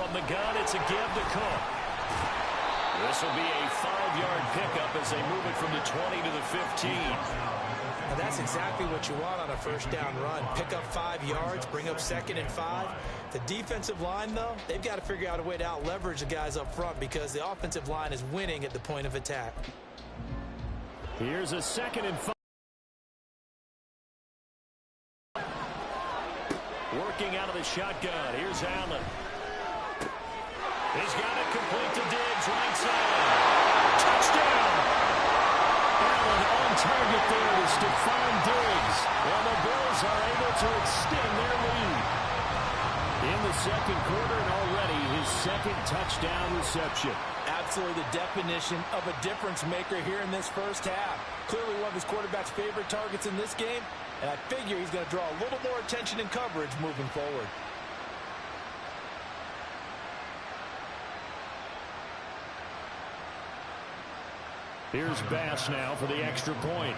From the gun, it's a give to Cook. This will be a 5-yard pickup as they move it from the 20 to the 15. And that's exactly what you want on a first down run. Pick up 5 yards, bring up 2nd and 5. The defensive line, though, they've got to figure out a way to out-leverage the guys up front because the offensive line is winning at the point of attack. Here's a 2nd and 5. Working out of the shotgun. Here's Allen. He's got it complete to Diggs, right side. Touchdown! Allen on target there to Stephon Diggs. And the Bills are able to extend their lead. In the second quarter and already his 2nd touchdown reception. Absolutely the definition of a difference maker here in this first half. Clearly one of his quarterback's favorite targets in this game. And I figure he's going to draw a little more attention and coverage moving forward. Here's Bass now for the extra point.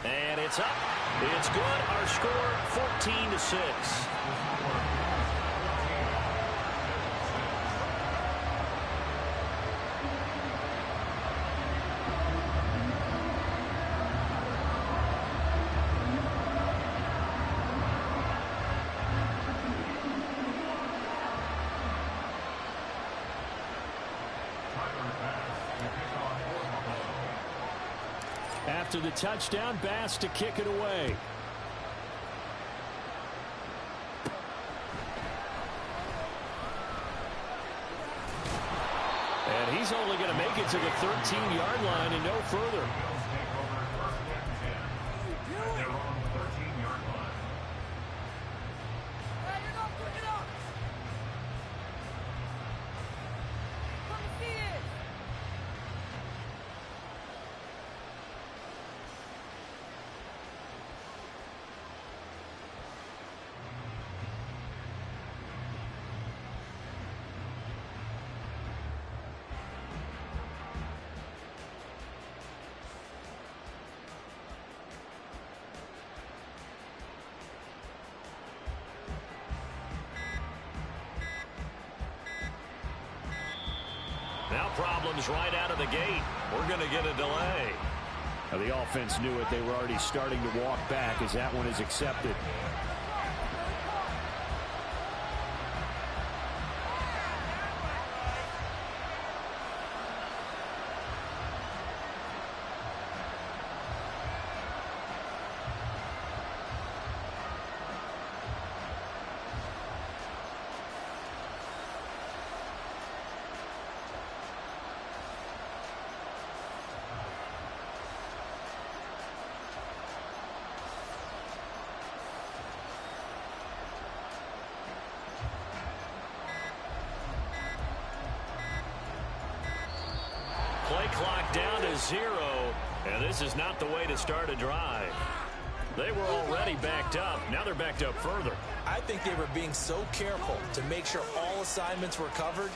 And it's up. It's good. Our score, 14-6. After the touchdown, Bass to kick it away. And he's only going to make it to the 13-yard line and no further. Now problems right out of the gate. We're going to get a delay. Now the offense knew it. They were already starting to walk back as that one is accepted. Play clock down to 0, and this is not the way to start a drive. They were already backed up. Now they're backed up further. I think they were being so careful to make sure all assignments were covered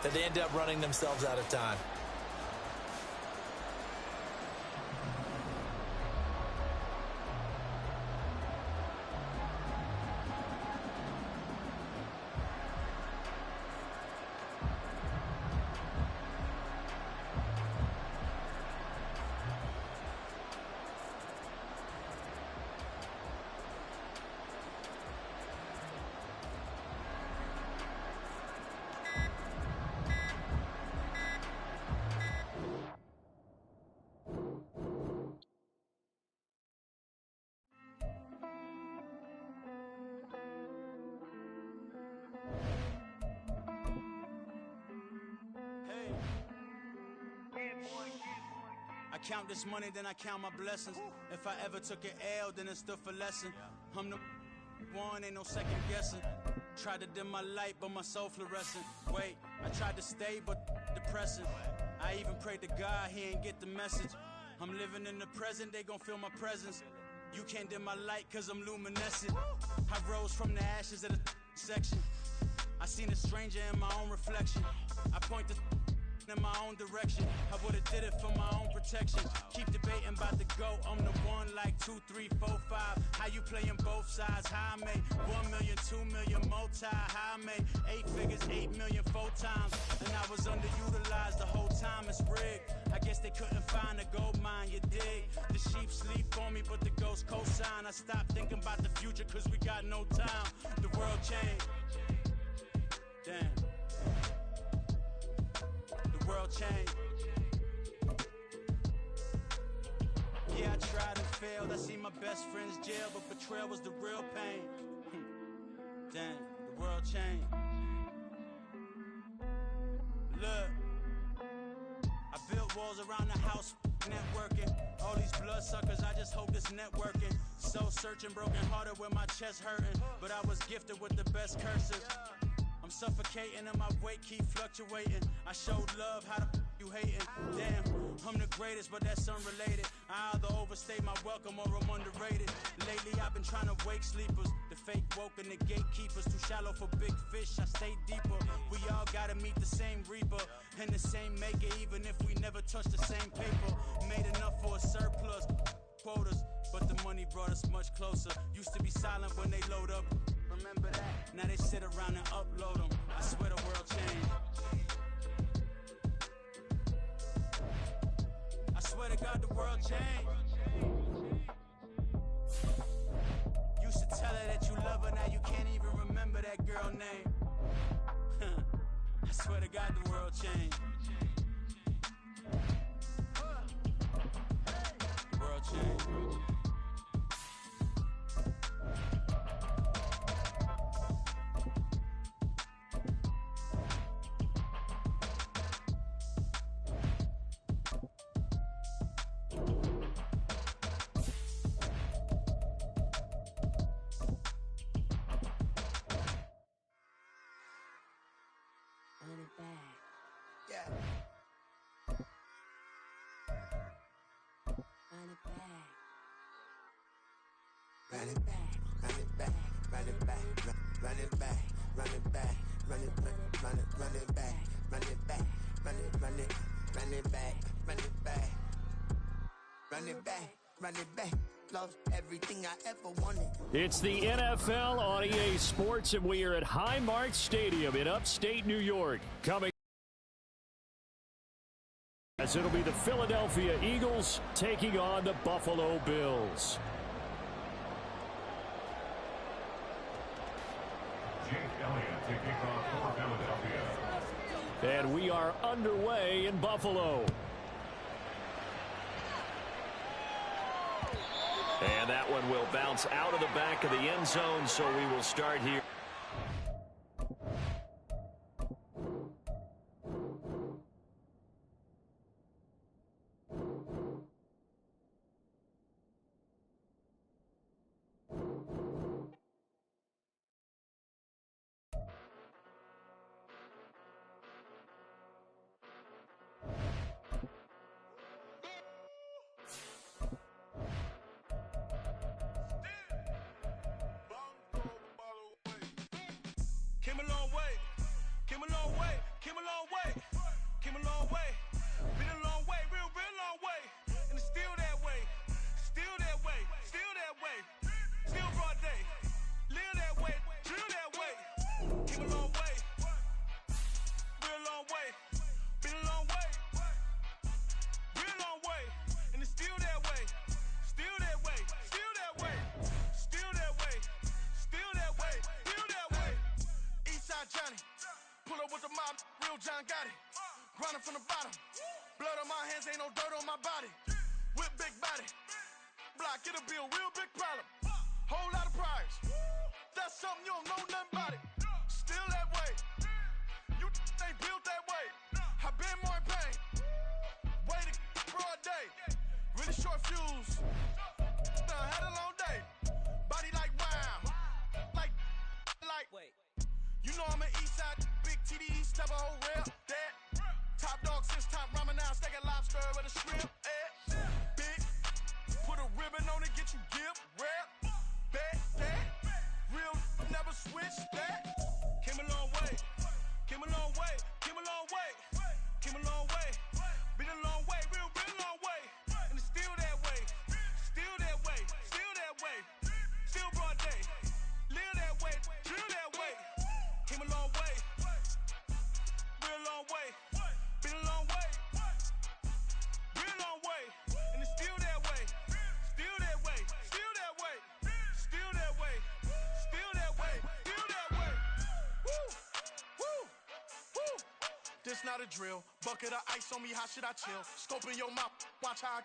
that they ended up running themselves out of time. I count this money, then I count my blessings. If I ever took an L, then it stood for lesson. I'm the one, ain't no second guessing. Tried to dim my light, but my soul fluorescent. Wait, I tried to stay, but depressing. I even prayed to God, he ain't get the message. I'm living in the present, they gon' feel my presence. You can't dim my light, cause I'm luminescent. I rose from the ashes of the section. I seen a stranger in my own reflection. I point to in my own direction. I would've did it for my own protection. Keep debating about the GOAT. I'm the one like 2, 3, 4, 5. How you playing both sides? How I made 1 million, 2 million, multi. How I made 8 figures, 8 million, 4 times. And I was underutilized the whole time. It's rigged. I guess they couldn't find a gold mine, you dig? The sheep sleep on me, but the ghost cosign. I stopped thinking about the future cause we got no time. The world changed. Damn. The world changed. Yeah, I tried and failed. I seen my best friends jail, but betrayal was the real pain. Damn, the world changed. Look, I built walls around the house, networking. All these bloodsuckers, I just hope this networking. Soul searching, broken hearted with my chest hurting. But I was gifted with the best curses. I'm suffocating and my weight keep fluctuating. I showed love, how the you hating? Damn, I'm the greatest, but that's unrelated. I either overstay my welcome or I'm underrated. Lately I've been trying to wake sleepers. The fake woke and the gatekeepers. Too shallow for big fish, I stay deeper. We all gotta meet the same reaper and the same maker, even if we never touch the same paper. Made enough for a surplus, quotas, but the money brought us much closer. Used to be silent when they load up. Remember that? Now they sit around and upload them. I swear the world changed. I swear to God the world changed. Used to tell her that you love her, now you can't even remember that girl name. I swear to God the world changed. The world changed. It's the NFL on EA Sports, and we are at Highmark Stadium in upstate New York. Coming as it'll be the Philadelphia Eagles taking on the Buffalo Bills. Jake Elliott to kick off for Philadelphia. And we are underway in Buffalo. And that one will bounce out of the back of the end zone, so we will start here. Grinding from the bottom. Blood on my hands, ain't no dirt on my body. With big body. Block, it'll be a real big problem. Whole lot of priors. That's something you don't know nothing about it. Still that way. You ain't built that way. I been more in pain. Waited broad day. Really short fuse. Had a long day. Body like wow. Like. Wait. You know I'm an east side big TDE type of whole rep. That. Top dog since top ramen now. Steak and lobster with a shrimp. Big. Put a ribbon on it, get you gift. Rep. Bet that. Real never switch that. Came a long way. Came a long way. Came a long way. Came a long way. This not a drill. Bucket of ice on me, how should I chill? Scope in your mouth, watch how I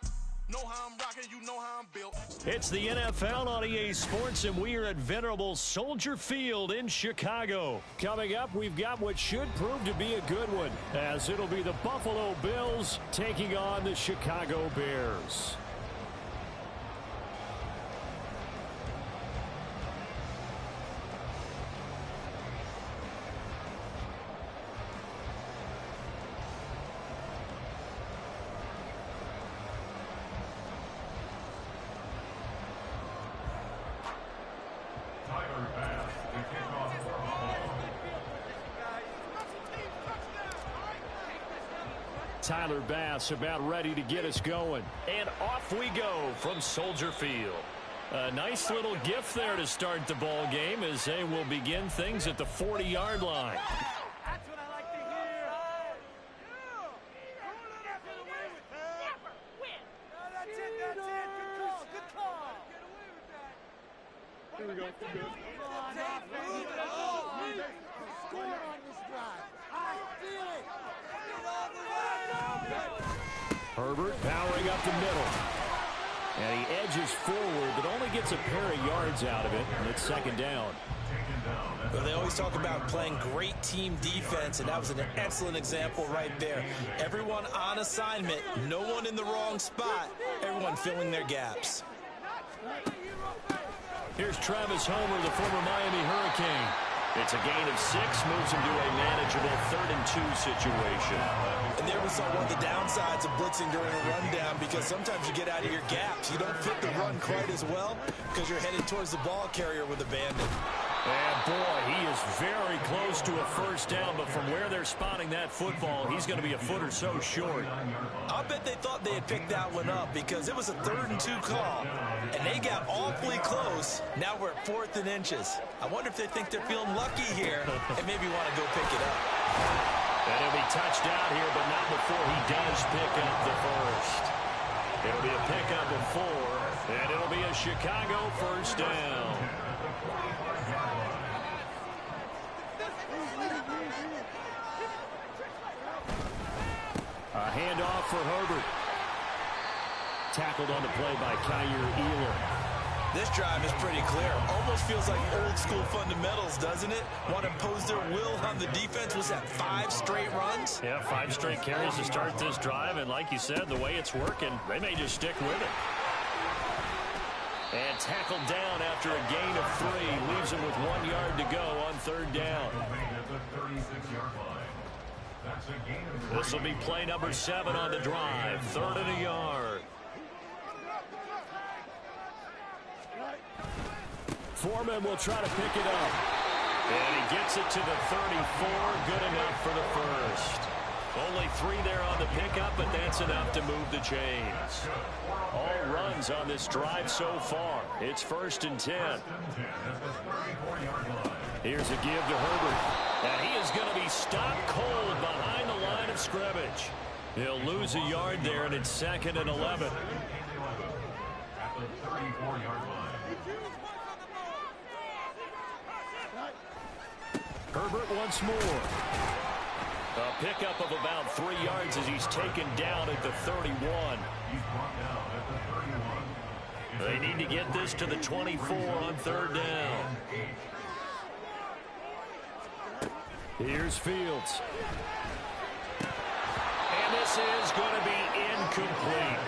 know how I'm rocking, you know how I'm built. It's the NFL on EA Sports, and we are at venerable Soldier Field in Chicago. Coming up, we've got what should prove to be a good one, as it'll be the Buffalo Bills taking on the Chicago Bears. Tyler Bass about ready to get us going. And off we go from Soldier Field. A nice little gift there to start the ball game as they will begin things at the 40-yard line. That's what I like to hear. That's it. Good call. Here we go. Good. Score on this drive. I feel it. Herbert powering up the middle. And he edges forward, but only gets a pair of yards out of it, and it's second down. Well, they always talk about playing great team defense, and that was an excellent example right there. Everyone on assignment, no one in the wrong spot, everyone filling their gaps. Here's Travis Homer, the former Miami Hurricane. It's a gain of 6, moves him to a manageable 3rd-and-2 situation. And there we saw one of the downsides of blitzing during a rundown, because sometimes you get out of your gaps. You don't fit the run quite as well because you're headed towards the ball carrier with abandon. And boy, he is very close to a first down, but from where they're spotting that football, he's going to be a foot or so short. I'll bet they thought they had picked that one up because it was a 3rd-and-2 call, and they got awfully close. Now we're at 4th and inches. I wonder if they think they're feeling lucky here and maybe want to go pick it up. And he'll be touched out here, but not before he does pick up the first. It'll be a pickup of 4, and it'll be a Chicago first down. A handoff for Herbert. Tackled on the play by Kyer Elam. This drive is pretty clear. Almost feels like old school fundamentals, doesn't it? Want to impose their will on the defense. Was that 5 straight runs? Yeah, 5 straight carries to start this drive, and like you said, the way it's working, they may just stick with it. And tackled down after a gain of 3. Leaves him with 1 yard to go on 3rd down. This will be play number 7 on the drive. 3rd and a yard. Foreman will try to pick it up. And he gets it to the 34. Good enough for the first. Only 3 there on the pickup, but that's enough to move the chains. All runs on this drive so far. It's 1st and 10. Here's a give to Herbert. And he is going to be stopped cold behind the line of scrimmage. He'll lose a yard there, and it's 2nd and 11. At the 34-yard line. Herbert once more. A pickup of about 3 yards as he's taken down at the 31. He's brought down at the 31. They need to get this to the 24 on 3rd down. Here's Fields. And this is going to be incomplete.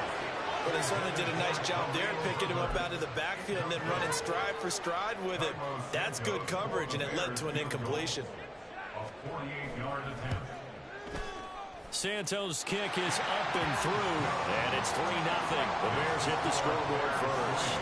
But they certainly did a nice job there, picking him up out of the backfield and then running stride for stride with it. That's good coverage, and it led to an incompletion. A 48-yard attempt. Santos' kick is up and through, and it's 3-0. The Bears hit the scoreboard first.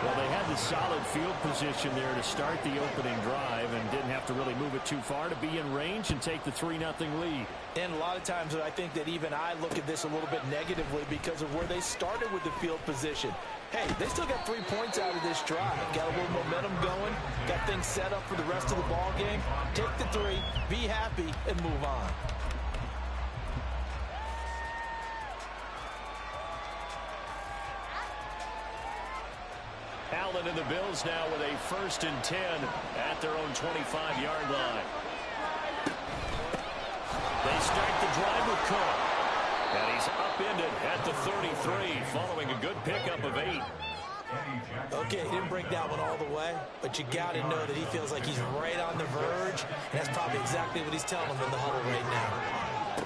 Well, they had the solid field position there to start the opening drive and didn't have to really move it too far to be in range and take the 3-0 lead. And a lot of times I think that even I look at this a little bit negatively because of where they started with the field position. Hey, they still got 3 points out of this drive. Got a little momentum going, got things set up for the rest of the ball game. Take the 3, be happy, and move on. Allen and the Bills now with a 1st and 10 at their own 25-yard line. They start the drive with Cook. And he's upended at the 33 following a good pickup of 8. Okay, he didn't break that one all the way, but you got to know that he feels like he's right on the verge, and that's probably exactly what he's telling them in the huddle right now.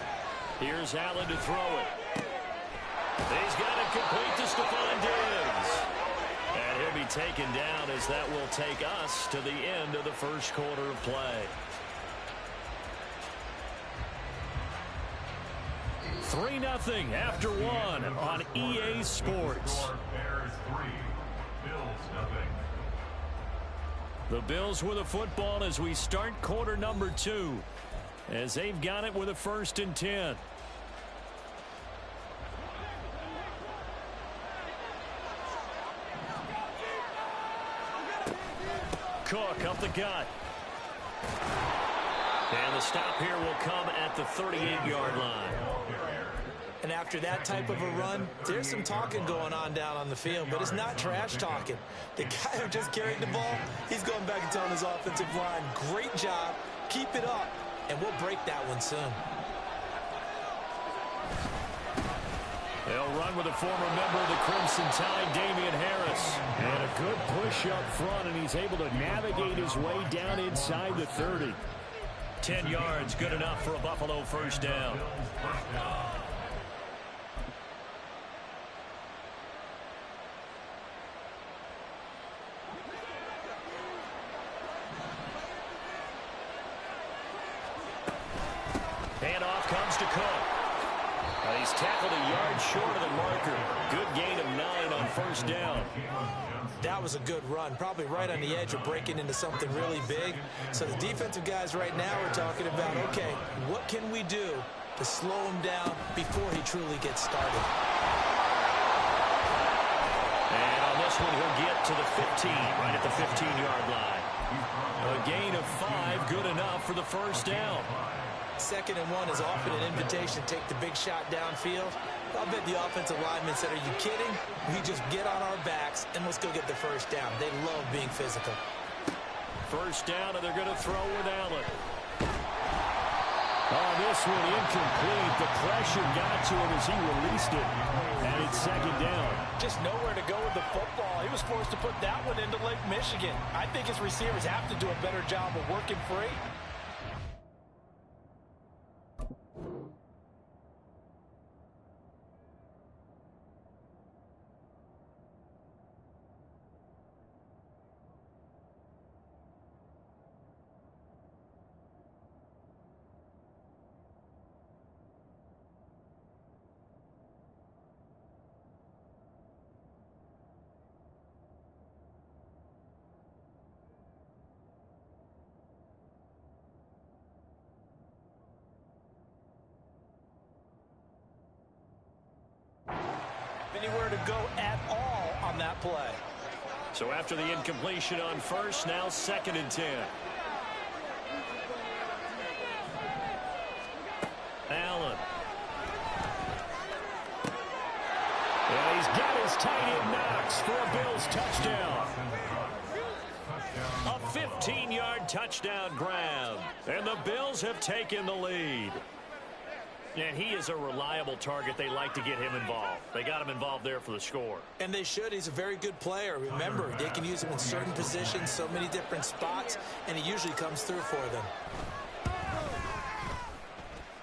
Here's Allen to throw it. He's got it complete to Stephon Diggs. And he'll be taken down as that will take us to the end of the first quarter of play. 3-0 after 1 on EA Sports. Bears 3, Bills 0. The Bills with the football as we start quarter number 2. As they've got it with a 1st and 10. Cook up the gut. And the stop here will come at the 38-yard line. And after that type of a run, there's some talking going on down on the field, but it's not trash talking. The guy who just carried the ball, he's going back and telling his offensive line, great job, keep it up, and we'll break that one soon. They'll run with a former member of the Crimson Tide, Damian Harris. And a good push up front, and he's able to navigate his way down inside the 30. 10 yards, good enough for a Buffalo first down. Handoff comes to Cook. He's tackled a yard short of the marker. Good gain of 9 on first down. That was a good run, probably right on the edge of breaking into something really big. So the defensive guys right now are talking about, okay, what can we do to slow him down before he truly gets started? And on this one, he'll get to the 15, right at the 15-yard line. A gain of 5, good enough for the first down. 2nd and 1 is often an invitation to take the big shot downfield. I'll bet the offensive lineman said, are you kidding? We just get on our backs and let's go get the first down. They love being physical. First down, and they're going to throw with Allen. Oh, this one incomplete. The pressure got to him as he released it. And it's 2nd down. Just nowhere to go with the football. He was forced to put that one into Lake Michigan. I think his receivers have to do a better job of working free. Anywhere to go at all on that play. So after the incompletion on first, now 2nd and 10. Allen. And he's got his tight end Knox for a Bills touchdown. A 15-yard touchdown grab. And the Bills have taken the lead. And he is a reliable target. They like to get him involved. They got him involved there for the score. And they should. He's a very good player. Remember, they can use him in certain positions, so many different spots, and he usually comes through for them.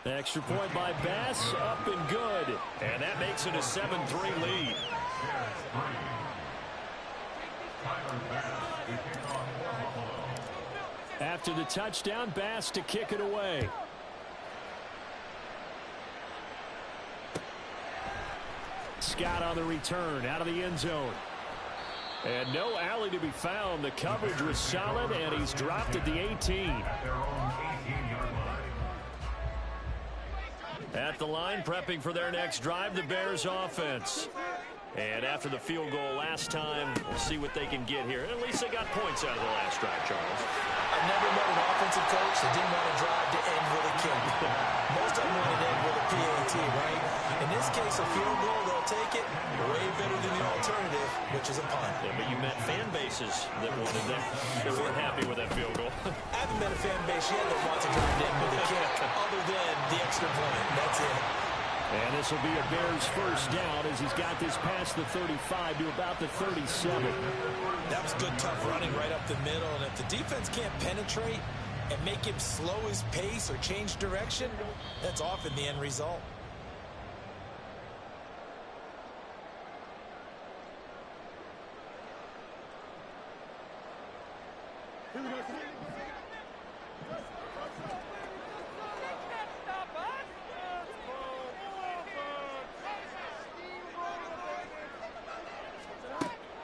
Extra point by Bass, up and good. And that makes it a 7-3 lead. After the touchdown, Bass to kick it away. Scott on the return out of the end zone. And no alley to be found. The coverage was solid, and he's dropped at the 18. At the line, prepping for their next drive, the Bears offense. And after the field goal last time, we'll see what they can get here. At least they got points out of the last drive, Charles. I've never met an offensive coach that didn't want to drive to end with a kick. Most of them want to end with a PAT, right? In this case, a field goal, they'll take it way better than the alternative, which is a punt. Yeah, but you met fan bases that wanted that. They weren't happy with that field goal. I haven't met a fan base yet that wants to drive in with a kick other than the extra point. That's it. And this will be a Bears first down as he's got this past the 35 to about the 37. That was good, tough running right up the middle. And if the defense can't penetrate and make him slow his pace or change direction, that's often the end result.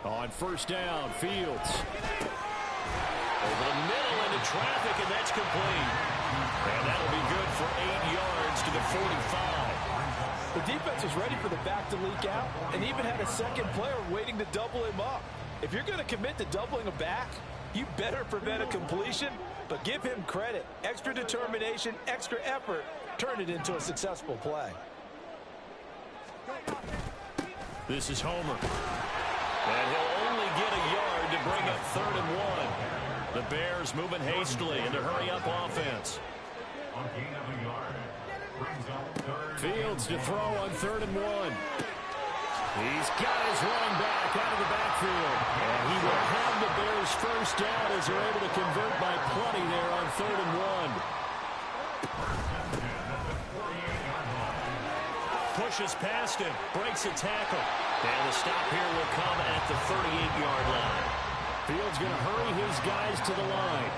On first down, Fields. Over the middle into traffic, and that's complete. And that'll be good for 8 yards to the 45. The defense was ready for the back to leak out and even had a second player waiting to double him up. If you're going to commit to doubling a back, you better prevent a completion, but give him credit. Extra determination, extra effort, turn it into a successful play. This is Homer. And he'll only get a yard to bring up 3rd and 1. The Bears moving hastily into hurry-up offense. On gain of a yard. Brings up 3rd. Fields to throw on 3rd and 1. He's got his running back out of the backfield. And he will have the Bears first down as they're able to convert by plenty there on 3rd and 1. Pushes past him, breaks a tackle. And the stop here will come at the 38-yard line. Fields going to hurry his guys to the line.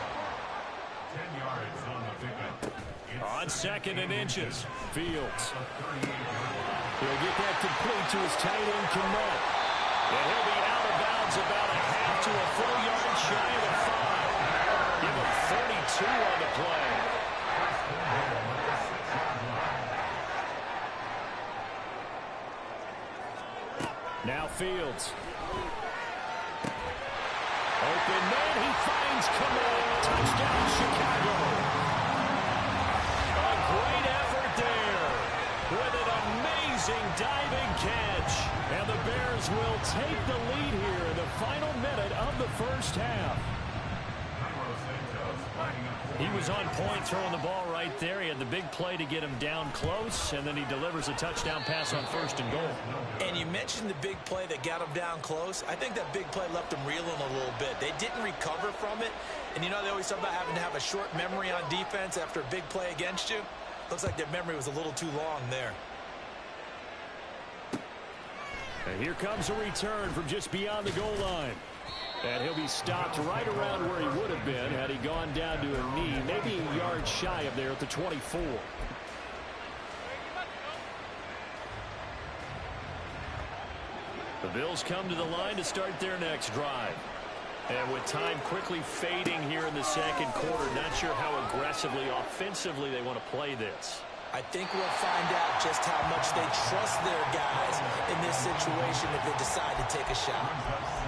10 yards on the pickup. On 2nd and inches, Fields. He'll get that complete to his tight end, Kmet. And he'll be out of bounds about a half to a full yard shy of the 5. Give him 32 on the play. Now Fields. Open man, he finds Kmet. Touchdown, Chicago. A great effort there with an amazing diving catch. And the Bears will take the lead here in the final minute of the first half. He was on point throwing the ball right there. He had the big play to get him down close, and then he delivers a touchdown pass on 1st and goal. And you mentioned the big play that got him down close. I think that big play left him reeling a little bit. They didn't recover from it. And you know they always talk about having to have a short memory on defense after a big play against you. Looks like their memory was a little too long there. And here comes a return from just beyond the goal line. And he'll be stopped right around where he would have been had he gone down to a knee, maybe a yard shy of there at the 24. The Bills come to the line to start their next drive. And with time quickly fading here in the second quarter, not sure how aggressively, offensively they want to play this. I think we'll find out just how much they trust their guys in this situation if they decide to take a shot.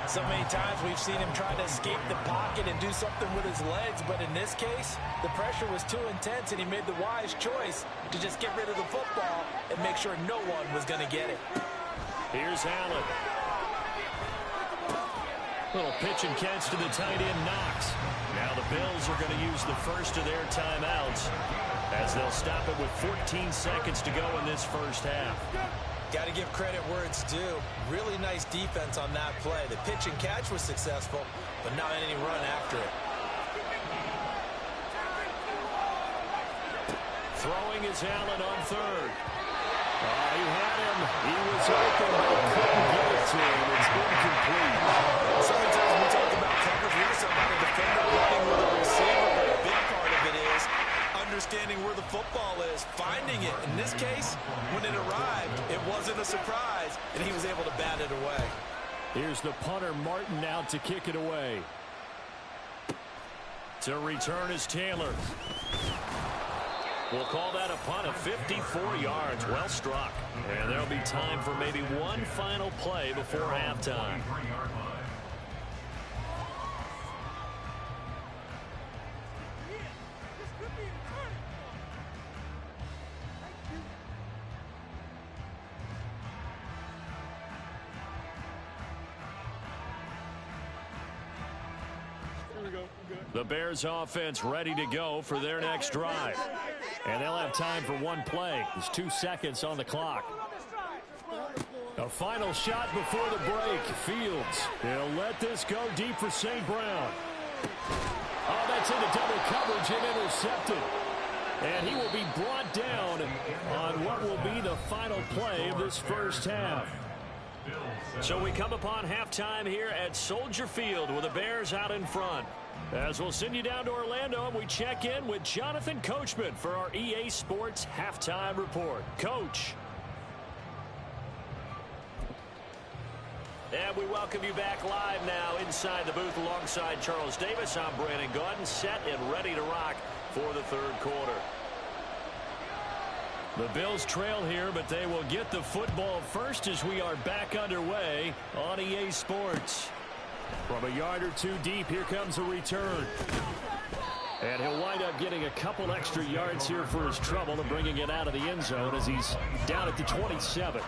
So many times we've seen him try to escape the pocket and do something with his legs, but in this case, the pressure was too intense and he made the wise choice to just get rid of the football and make sure no one was going to get it. Here's Allen. Little pitch and catch to the tight end, Knox. Now the Bills are going to use the first of their timeouts as they'll stop it with 14 seconds to go in this first half. Got to give credit where it's due. Really nice defense on that play. The pitch and catch was successful, but not any run after it. Throwing is Allen on 3rd. He had him. He was open, but couldn't get it to him. It's incomplete. Sometimes we talk about coverage. We just talk about a defender running with a receiver, but a big part of it is understanding where the football is, finding it. In this case, when it arrived, it wasn't a surprise, and he was able to bat it away. Here's the punter, Martin, out to kick it away. To return is Taylor. We'll call that a punt of 54 yards. Well struck. And there'll be time for maybe one final play before halftime. The Bears offense ready to go for their next drive. And they'll have time for one play. There's 2 seconds on the clock. A final shot before the break. Fields. He'll let this go deep for St. Brown. Oh, that's into double coverage and intercepted. And he will be brought down on what will be the final play of this first half. So we come upon halftime here at Soldier Field with the Bears out in front. As we'll send you down to Orlando, we check in with Jonathan Coachman for our EA Sports Halftime Report. Coach. And we welcome you back live now inside the booth alongside Charles Davis. I'm Brandon Gaudin, set and ready to rock for the third quarter. The Bills trail here, but they will get the football first as we are back underway on EA Sports. From a yard or two deep, here comes a return. And he'll wind up getting a couple extra yards here for his trouble and bringing it out of the end zone as he's down at the 27.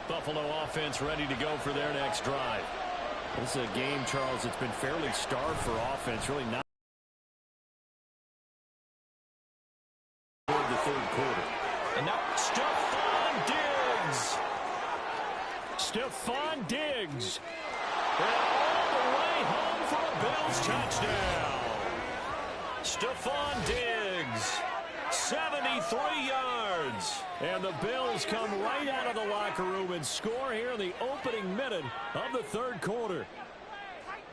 Buffalo offense ready to go for their next drive. This is a game, Charles, it's been fairly starved for offense. Really not toward the third quarter. And now Stephon Diggs. Stephon Diggs. And all the way home for a Bills touchdown. Stephon Diggs. 73 yards. And the Bills come right out of the locker room and score here in the opening minute of the third quarter.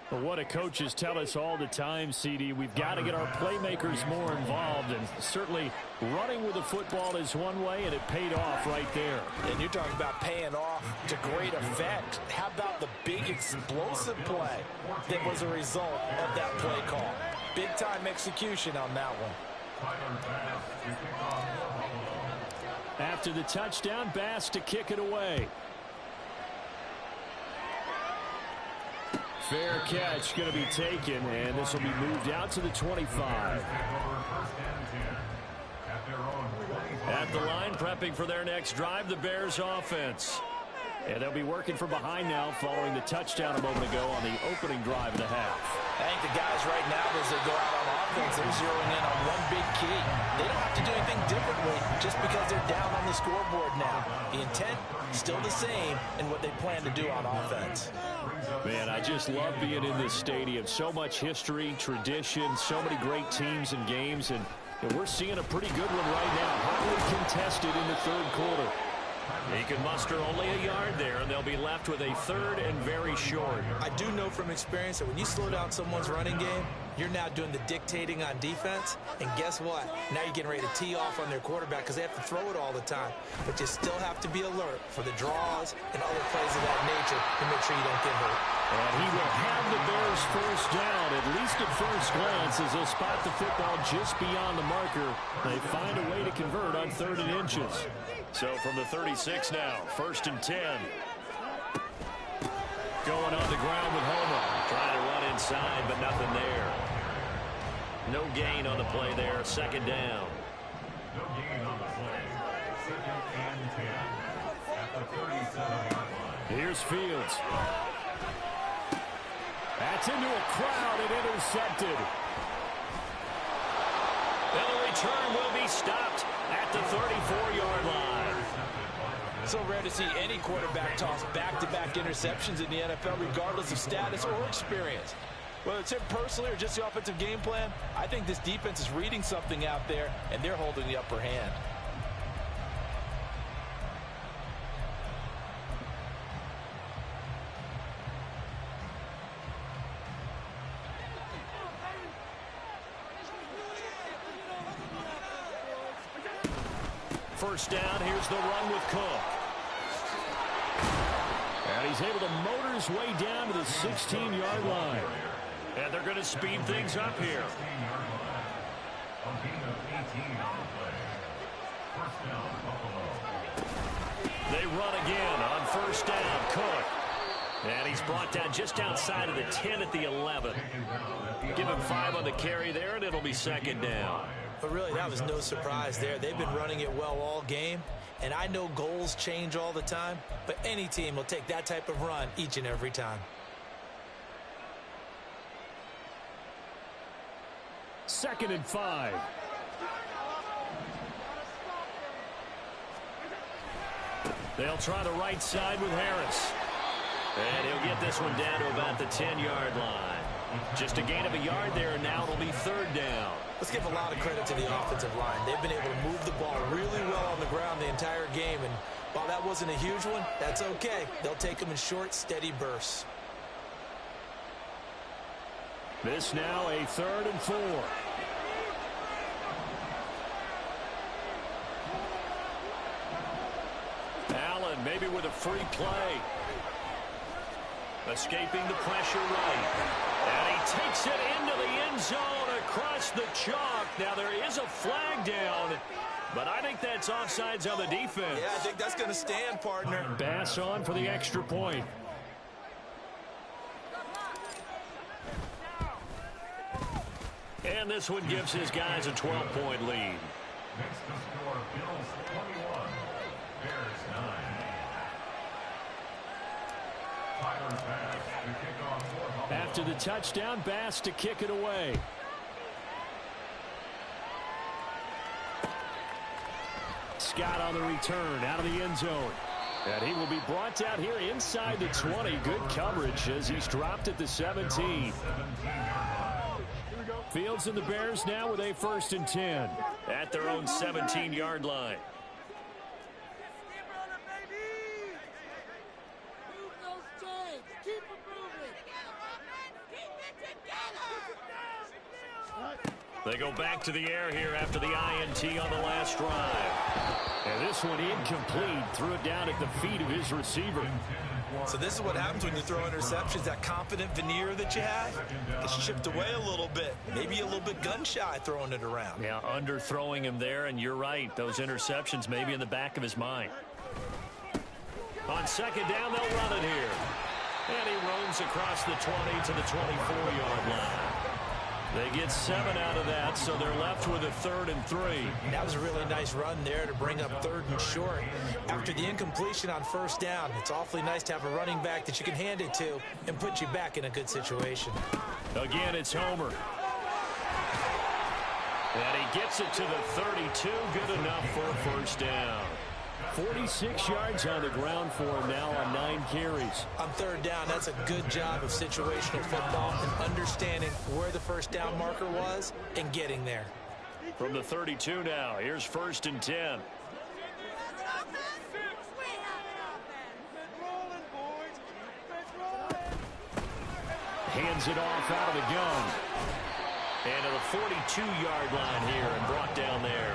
But what do coaches tell us all the time, CD? We've got to get our playmakers more involved, and certainly running with the football is one way, and it paid off right there. And you're talking about paying off to great effect. How about the big explosive play that was a result of that play call? Big-time execution on that one. After the touchdown, Bass to kick it away. Fair catch going to be taken, and this will be moved out to the 25. At the line, prepping for their next drive, the Bears offense. And they'll be working from behind now following the touchdown a moment ago on the opening drive of the half. I think the guys right now, as they go out on offense, they're zeroing in on one big key. They don't have to do anything differently just because they're down on the scoreboard now. The intent, still the same in what they plan to do on offense. Man, I just love being in this stadium. So much history, tradition, so many great teams and games, and we're seeing a pretty good one right now. Hotly contested in the third quarter. He can muster only a yard there, and they'll be left with a third and very short. I do know from experience that when you slow down someone's running game, you're now doing the dictating on defense, and guess what? Now you're getting ready to tee off on their quarterback because they have to throw it all the time. But you still have to be alert for the draws and other plays of that nature to make sure you don't get hurt. And he will have the Bears first down, at least at first glance, as they'll spot the football just beyond the marker. They find a way to convert on 3rd and inches. So from the 36 now, 1st and 10. Going on the ground with Homer. Trying to run inside, but nothing there. No gain on the play there. 2nd down. No gain on the play. 2nd and 10 at the 37-yard line. Here's Fields. That's into a crowd and intercepted. And the return will be stopped at the 34-yard line. So rare to see any quarterback toss back-to-back interceptions in the NFL, regardless of status or experience. Whether it's him personally or just the offensive game plan, I think this defense is reading something out there, and they're holding the upper hand. First down, here's the run with Cook. And he's able to motor his way down to the 16-yard line. And they're going to speed things up here. They run again on first down. Cook. And he's brought down just outside of the 10 at the 11. Give him 5 on the carry there, and it'll be 2nd down. But really, that was no surprise there. They've been running it well all game. And I know goals change all the time, but any team will take that type of run each and every time. 2nd and 5. They'll try the right side with Harris. And he'll get this one down to about the 10-yard line. Just a gain of a yard there, and now it'll be 3rd down. Let's give a lot of credit to the offensive line. They've been able to move the ball really well on the ground the entire game, and while that wasn't a huge one, that's okay. They'll take them in short, steady bursts. This now a 3rd and 4. Allen maybe with a free play. Escaping the pressure right. And he takes it into the end zone across the chalk. Now there is a flag down, but I think that's offsides on the defense. Yeah, I think that's going to stand, partner. Bass on for the extra point. And this one gives his guys a 12-point lead. Next to score, Bills 21, Bears 9. Tyler Bass to kick off for Buffalo. After the touchdown, Bass to kick it away. Scott on the return out of the end zone. And he will be brought down here inside the 20. Good coverage as he's dropped at the 17. Fields and the Bears now with a 1st and 10 at their own 17-yard line. They go back to the air here after the INT on the last drive. And this one incomplete. Threw it down at the feet of his receiver. So this is what happens when you throw interceptions. That confident veneer that you have gets chipped away a little bit. Maybe a little bit gun-shy throwing it around. Yeah, underthrowing him there, and you're right. Those interceptions may be in the back of his mind. On 2nd down, they'll run it here. And he roams across the 20 to the 24-yard line. They get 7 out of that, so they're left with a 3rd and 3. That was a really nice run there to bring up 3rd and short. After the incompletion on 1st down, it's awfully nice to have a running back that you can hand it to and put you back in a good situation. Again, it's Homer. And he gets it to the 32. Good enough for a 1st down. 46 yards on the ground for him now on 9 carries. On 3rd down, that's a good job of situational football and understanding where the 1st down marker was and getting there. From the 32 now, here's 1st and 10. Hands it off out of the gun. And to the 42-yard line here and brought down there.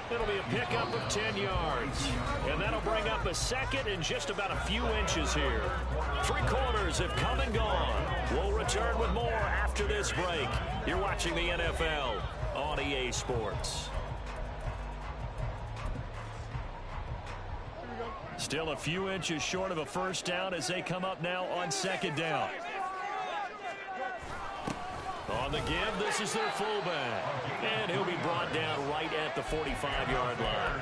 It'll be a pickup of 10 yards. And that'll bring up a 2nd and just about a few inches here. 3 quarters have come and gone. We'll return with more after this break. You're watching the NFL on EA Sports. Still a few inches short of a 1st down as they come up now on 2nd down. On the give, this is their fullback. And he'll be brought down right at the 45-yard line.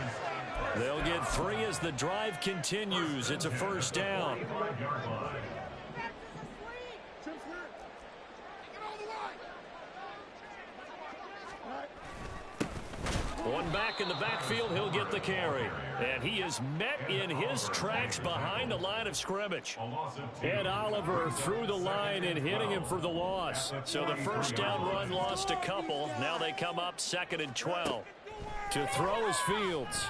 They'll get 3 as the drive continues. It's a 1st down. One back in the backfield, he'll get the carry. And he is met in his tracks behind the line of scrimmage. Ed Oliver through the line and hitting him for the loss. So the 1st down run lost a couple. Now they come up 2nd and 12. To throw is Fields.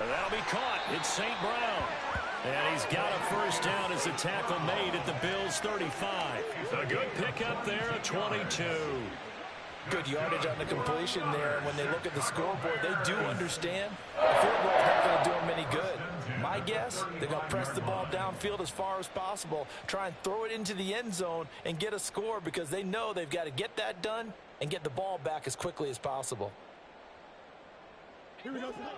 And that'll be caught. It's St. Brown. And he's got a 1st down as the tackle made at the Bills' 35. A good pickup there, a 22. Good yardage on the completion there. And when they look at the scoreboard, they do understand the field goal is not going to do them any good. My guess, they're going to press the ball downfield as far as possible, try and throw it into the end zone and get a score because they know they've got to get that done and get the ball back as quickly as possible.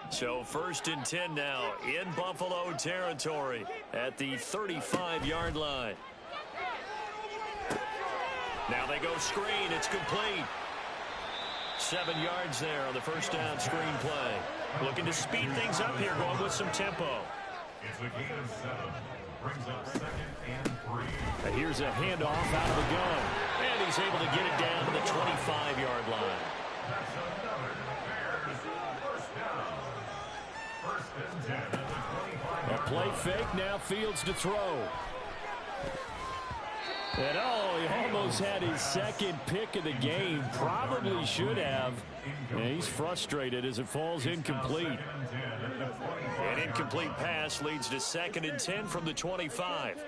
So 1st and 10 now in Buffalo territory at the 35-yard line. Now they go screen. It's complete. 7 yards there on the first down screen play. Looking to speed things up here, going with some tempo. It's a gain of 7. Brings up 2nd and 3. And here's a handoff out of the gun. And he's able to get it down to the 25-yard line. That's another Bears first down. First and 10 at the 25-yard A play fake, now Fields to throw. And he almost had his second pick of the game. Probably should have. And he's frustrated as it falls incomplete. An incomplete pass leads to 2nd and 10 from the 25.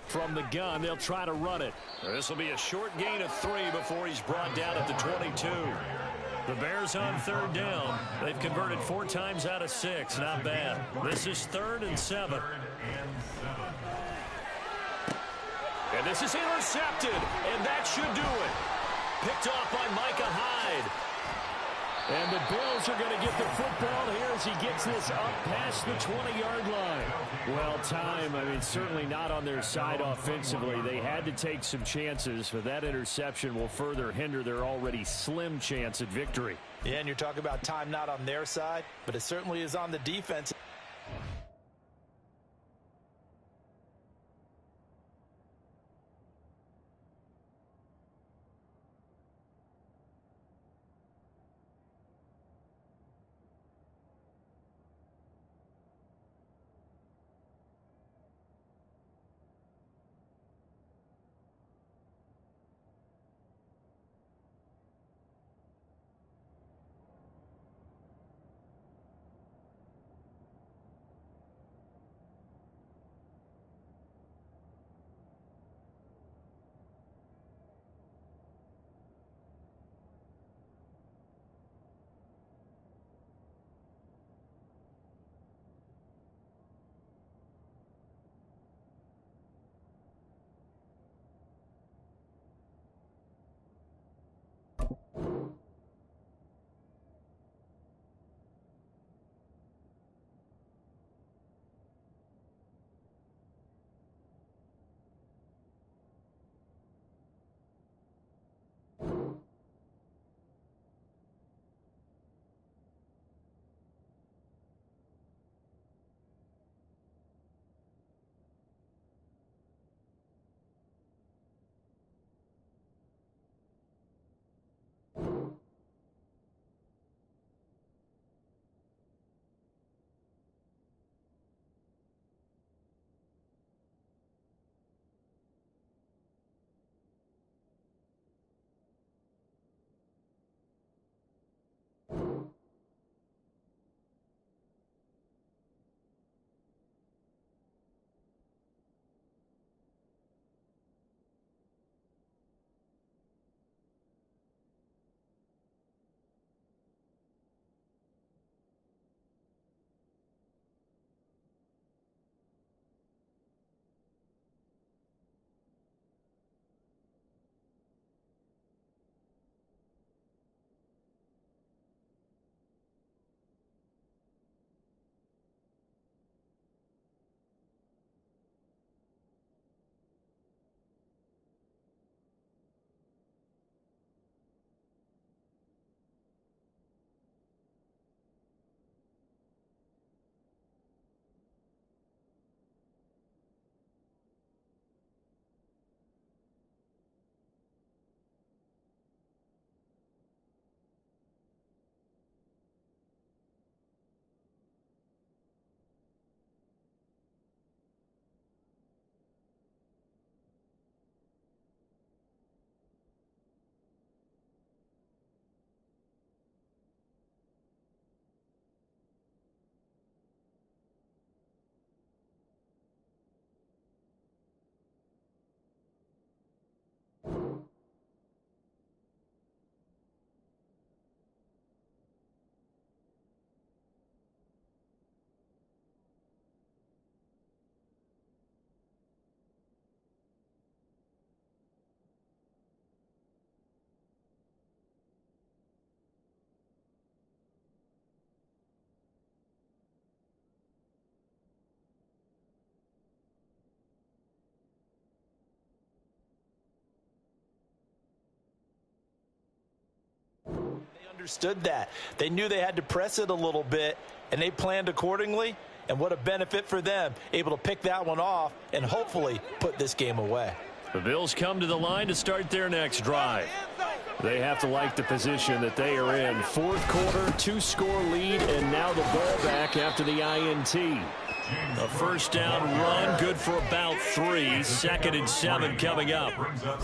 From the gun, they'll try to run it. This will be a short gain of 3 before he's brought down at the 22. The Bears on 3rd down. They've converted 4 times out of 6. Not bad. This is 3rd and 7. And this is intercepted. And that should do it. Picked off by Micah Hyde. And the Bills are going to get the football here as he gets this up past the 20-yard line. Well, certainly not on their side offensively. They had to take some chances, but that interception will further hinder their already slim chance at victory. Yeah, and you're talking about time not on their side, but it certainly is on the defense. understood that. They knew they had to press it a little bit, and they planned accordingly. And what a benefit for them, able to pick that one off and hopefully put this game away. The Bills come to the line to start their next drive. They have to like the position that they are in. Fourth quarter, 2-score lead, and now the ball back after the INT. A first down run, good for about 3. 2nd and 7 coming up.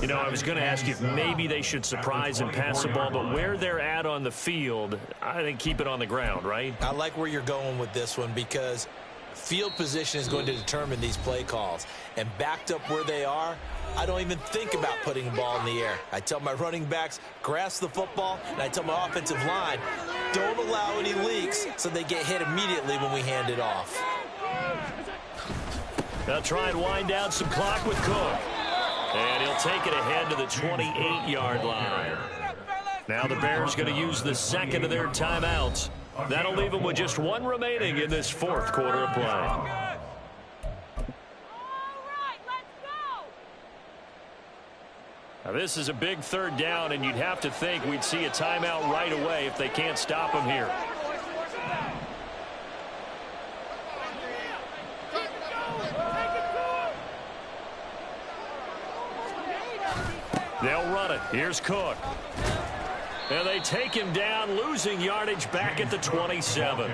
You know, I was going to ask you if maybe they should surprise and pass the ball, but where they're at on the field, I think keep it on the ground, right? I like where you're going with this one because field position is going to determine these play calls. And backed up where they are, I don't even think about putting the ball in the air. I tell my running backs, grasp the football, and I tell my offensive line, don't allow any leaks so they get hit immediately when we hand it off. They'll try and wind down some clock with Cook. And he'll take it ahead to the 28-yard line. Now the Bears going to use the second of their timeouts. That'll leave them with just 1 remaining in this fourth quarter of play. Now this is a big third down, and you'd have to think we'd see a timeout right away if they can't stop him here. They'll run it. Here's Cook. And they take him down, losing yardage back at the 27.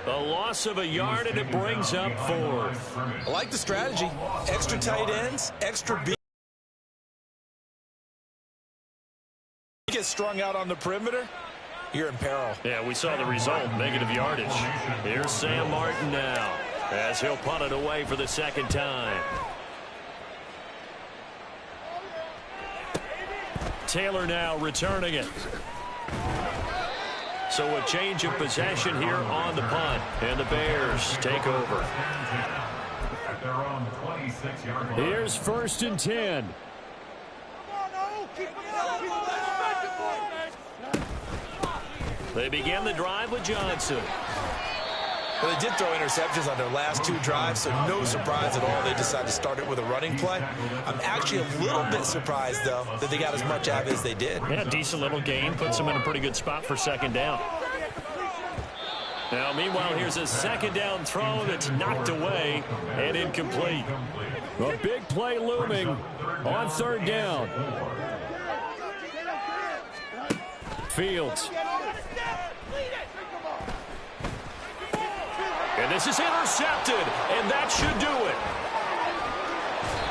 A loss of a yard, and it brings up 4th. I like the strategy. Extra tight ends, extra beat. You get strung out on the perimeter, you're in peril. Yeah, we saw the result, negative yardage. Here's Sam Martin now, as he'll punt it away for the 2nd time. Taylor now returning it. So a change of possession here on the punt, and the Bears take over. Here's 1st and 10. They begin the drive with Johnson. Well, they did throw interceptions on their last 2 drives, so no surprise at all they decided to start it with a running play. I'm actually a little bit surprised, though, that they got as much out of it as they did. Yeah, decent little gain. Puts them in a pretty good spot for 2nd down. Now, meanwhile, here's a 2nd down throw that's knocked away and incomplete. A big play looming on 3rd down. Fields. And this is intercepted, and that should do it.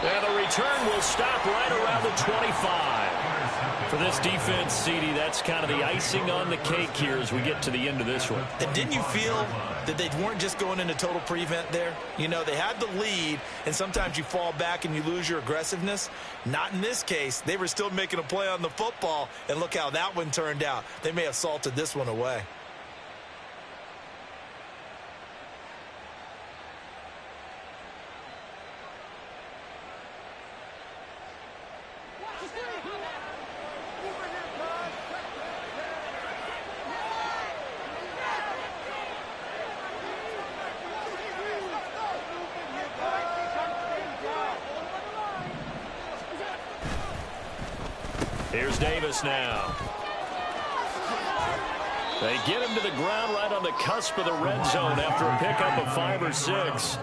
And the return will stop right around the 25. For this defense, CD, that's kind of the icing on the cake here as we get to the end of this one. And didn't you feel that they weren't just going into total prevent there? You know, they had the lead, and sometimes you fall back and you lose your aggressiveness. Not in this case. They were still making a play on the football, and look how that one turned out. They may have salted this one away. Here's Davis now. They get him to the ground right on the cusp of the red zone after a pickup of 5 or 6.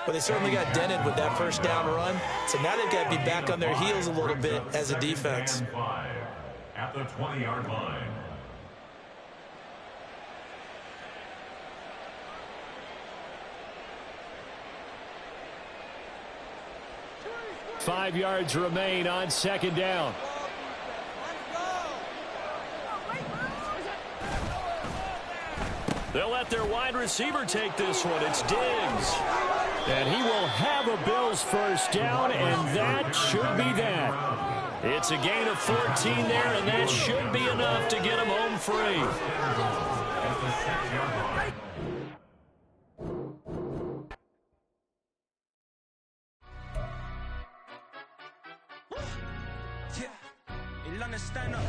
But they certainly got dented with that first down run. So now they've got to be back on their heels a little bit as a defense. At the 20-yard line. Five yards remain on 2nd down. They'll let their wide receiver take this one. It's Diggs. And he will have a Bills first down, and that should be that. It's a gain of 14 there, and that should be enough to get him home free. Stand up.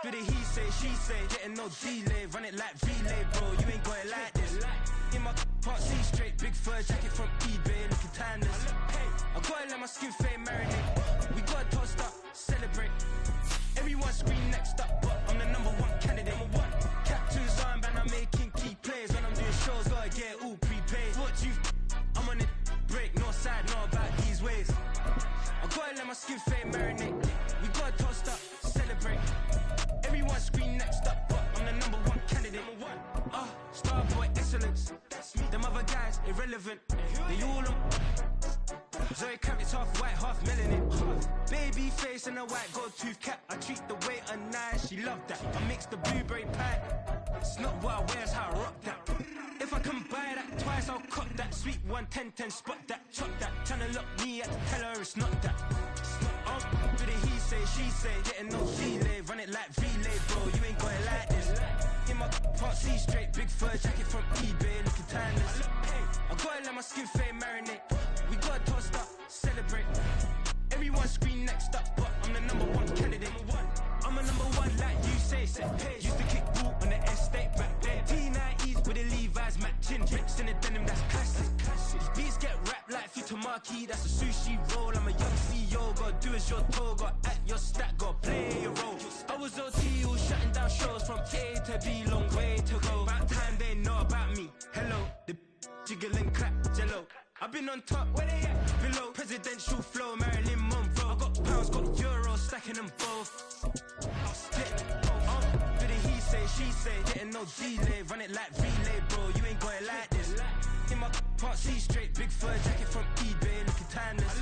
Do the he say, she say, getting no delay, run it like relay, bro. You ain't got it like this. In my can't see straight, big fur jacket from eBay, looking timeless. I gotta let my skin fade marinate. We gotta toast up, celebrate. Everyone scream next up. skin fade marinate. We gotta toast up, celebrate. Everyone scream next up, but I'm the #1 candidate. Star boy excellence. Them other guys irrelevant. They all on. Zoe Kravitz half white, half melanin. Baby face and a white gold tooth cap. I treat the waiter nice, she loved that. I mix the blueberry pie. It's not what I wear, it's how I rock that. If I can buy that twice, I'll cut that. Sweet 110, spot that, chop that. Tryna lock me at the teller, it's not that. With it he say, she say, getting no delay. Run it like relay, bro, you ain't got it like this. In my part C straight, big fur jacket from eBay, looking timeless. I gotta let my skin fade marinate. We gotta toast up, celebrate. Everyone scream next up, but I'm the #1 candidate. I'm a #1 like you say. Used to kick ball on the estate back then. T90s with the Levi's matching. Bricks in the denim, that's classic. These beats get wrapped like Futamaki, that's a sushi roll. I'm a young CEO, gotta do as you're told. Gotta act your stat, gotta play your role. I was OT, all shutting down shows from A to B, long way to go. About time they know about me. Hello, the jiggle and clap, jello. I've been on top, where they at? Below, presidential flow, Marilyn Monroe. I got pounds, got euros, stacking them both. I'll spit, with it he say, she say, getting no delay. Run it like relay, bro, you ain't got it like this. In my part C straight, big fur jacket from eBay, looking timeless.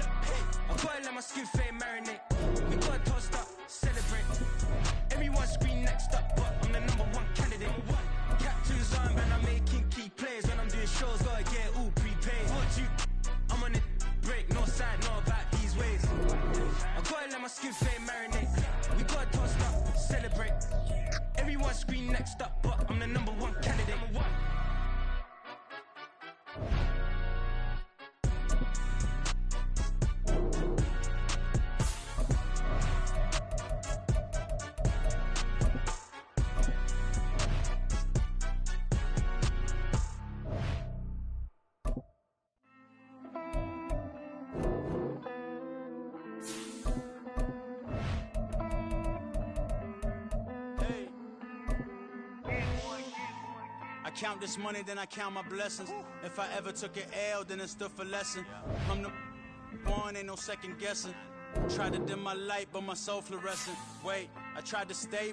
I gotta let my skin fade marinate. We gotta toast up, celebrate. Everyone scream next up, but I'm the #1 candidate. Captain's on, man, I'm making key plays. When I'm doing shows, gotta get all prepaid. What you? I'm on it, break, no side, no about these ways. I gotta let my skin fade marinate. We gotta toast up, celebrate. Everyone scream next up, but I'm the #1 candidate. I count this money, then I count my blessings. If I ever took an L, then it stood for lesson. I'm the one, ain't no second guessing. Tried to dim my light, but my soul fluorescent. Wait, I tried to stay.